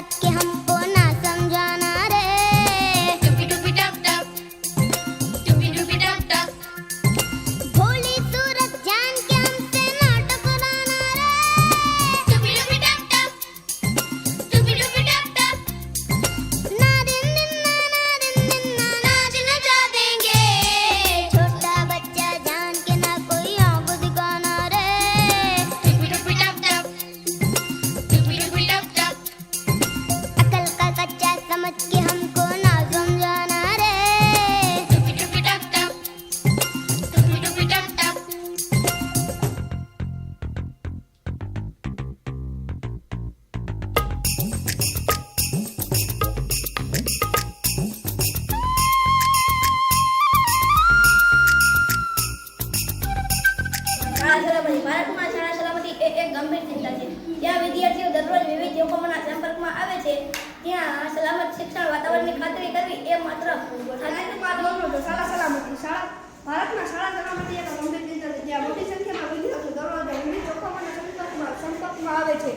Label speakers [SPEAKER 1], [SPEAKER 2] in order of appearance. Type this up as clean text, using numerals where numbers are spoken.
[SPEAKER 1] समझ के हमको ना समझाना रे।
[SPEAKER 2] टुपी टुपी टप टप, टुपी टुपी टप टप,
[SPEAKER 1] भोली सूरत जान के हमसे ना टकराना रे।
[SPEAKER 2] टुपी टुपी टप टप, टुपी टुपी टप टप,
[SPEAKER 1] ना दिन निन्ना
[SPEAKER 2] नाच नचा देंगे।
[SPEAKER 1] छोटा बच्चा जान के ना कोई आंख दिखाना रे।
[SPEAKER 2] टुपी टुपी टप टप, टुपी टुपी टप टप,
[SPEAKER 1] अकल का कच्चा समझ के हमको ना समझाना रे।
[SPEAKER 2] टुपी टुपी टप टप, टुपी टुपी टप टप।
[SPEAKER 3] શાળા સલામતી ભારતમાં શાળા સલામતી એ એક ગંભીર ચિંતા છે. જ્યાં વિદ્યાર્થીઓ દરરોજ વિવિધ જોખમોના સંપર્કમાં આવે છે ત્યાં સલામત શિક્ષણ વાતાવરણની ખાતરી કરવી એ માત્ર
[SPEAKER 4] શાળા સલામતી ભારતમાં શાળા સલામતી એક ગંભીર ચિંતા છે. જ્યાં મોટી સંખ્યામાં વિદ્યાર્થીઓ દરરોજ વિવિધ જોખમોના સંપર્કમાં આવે છે